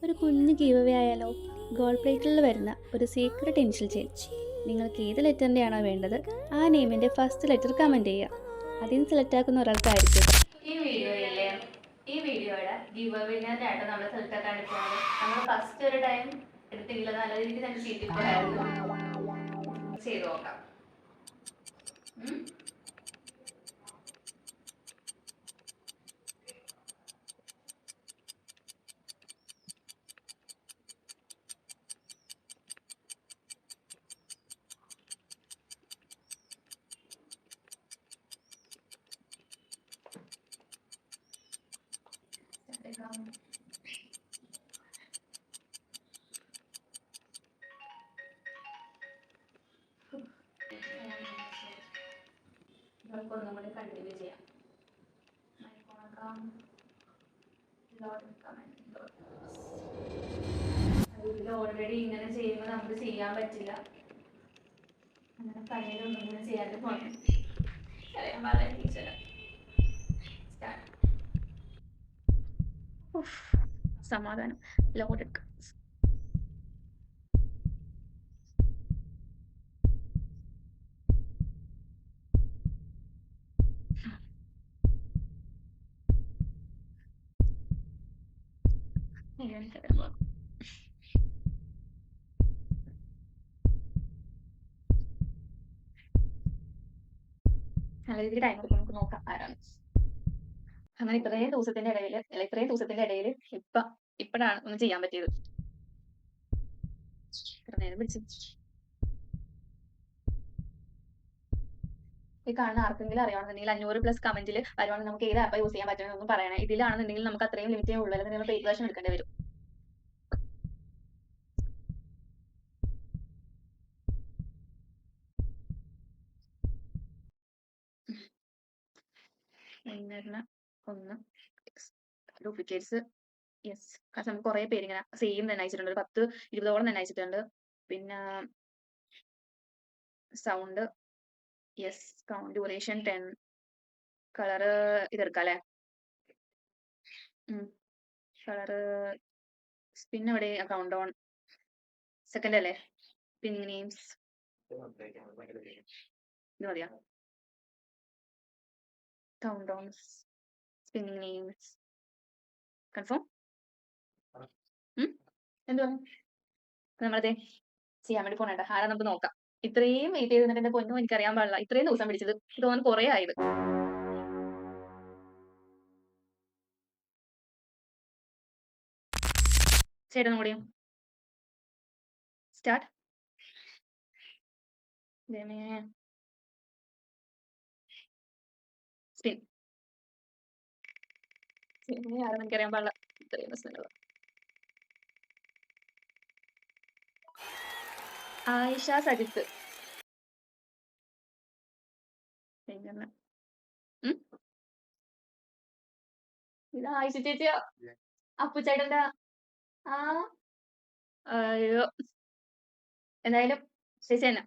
ഒരു കുഞ്ഞ് give away ആയാലോ? ഗോൾഡ് പ്ലേറ്റിൽ വരുന്ന ഒരു സീക്രട്ട് ഇനിഷ്യൽ ചെയിൻ. നിങ്ങൾക്ക് ഏത് ലെറ്ററിൻ്റെ ആണോ വേണ്ടത് ആ നെയിമിൻ്റെ ഫസ്റ്റ് ലെറ്റർ കമൻറ്റ് ചെയ്യുക. അതിന് സെലക്ട് ആക്കുന്ന ഒരാൾക്കായിരിക്കും ഈ വീഡിയോയിലെ ഗീവ് അവേനായിട്ട് നമ്മൾ സെലക്ട് ആക്കാൻ പോകുന്നത്. നമ്മൾ ഫസ്റ്റ് ഒരു ടൈം എടുത്തില്ല, നല്ല രീതിക്ക് തന്നെ ചീറ്റിപ്പോയായിരുന്നു. ചെയ്ത് നോക്കാം. ഒന്നും കൂടി കണ്ടിന്യൂ ചെയ്യാം. ഇതിൽ ഓൾറെഡി ഇങ്ങനെ ചെയ്യുമ്പോൾ നമുക്ക് ചെയ്യാൻ പറ്റില്ല. അങ്ങനെ പഴയ ഒന്നും കൂടി ചെയ്യാതെ പോകണം. അറിയാൻ പാടില്ല ടീച്ചർ. സമാധാനം. ലോഡ് എടുക്കുക. നല്ല രീതിയിൽ ടൈം എടുക്കും, നമുക്ക് നോക്കാം ആരാണ്. അങ്ങനെ ഇത്രയും ദിവസത്തിന്റെ ഇടയിൽ ഇപ്പോഴാണ് ഒന്ന് ചെയ്യാൻ പറ്റിയത്. ഇത്ര നേരം പിടിച്ചു. ഈ കാണുന്ന ആർക്കെങ്കിലും അറിയണമെന്നുണ്ടെങ്കിൽ 500+ കമന്റിൽ വരുവാണെങ്കിൽ നമുക്ക് ഏത് ആപ്പ് യൂസ് ചെയ്യാൻ പറ്റുമെന്നൊന്നും പറയണേ. ഇതിലാണെന്നുണ്ടെങ്കിൽ നമുക്ക് അത്രയും ലിമിറ്റേ ഉള്ളൂ, അല്ലെങ്കിൽ നിങ്ങൾ പെയ്ഡ് വേർഷൻ എടുക്കേണ്ടി വരും. ഒന്ന് ഡ്യൂപ്ലിക്കേറ്റ്സ്. യെസ്, കാരണം നമുക്ക് കുറെ പേര് ഇങ്ങനെ സെയിം തന്നെ അയച്ചിട്ടുണ്ട്. ഒരു 10-20ഓളം തന്നെ അയച്ചിട്ടുണ്ട്. പിന്നെ സൗണ്ട്, യെസ്, ഡ്യൂറേഷൻ 10, കളറ് ഇതെടുക്കാം അല്ലേ. കളറ് സ്പിൻ എവിടെ? കൗണ്ട് ഓൺ സെക്കൻഡ് അല്ലേ? സ്പിൻ നെയിംസ് ഇത് മതിയാ? Count on spinning names confirm. എന്തുവാ നമ്മളതെ ചെയ്യാൻ വേണ്ടി പോണേണ്ട. ആരാ നമുക്ക് നോക്കാം. ഇത്രയും വെയിറ്റ് ചെയ്തിട്ട് എന്റെ പൊന്നും എനിക്കറിയാൻ പാടില്ല. ഇത്രയും ദിവസം പിടിച്ചത് തോന്നുന്നു കുറെ ആയത്. ചേട്ടനും കൂടിയും സ്റ്റാർട്ട്. സ്പിൻ. ആരെന്ന് എനിക്കറിയാൻ പാടില്ല. ഇത്രയും പ്രശ്നങ്ങൾ. ആയിഷ സജിത്ത്. ഇത് ആയിഷ ചേച്ചിയാ? അപ്പുച്ചേട്ടന്റെ. ആ അയ്യോ, എന്തായാലും ചേച്ചി തന്നെ.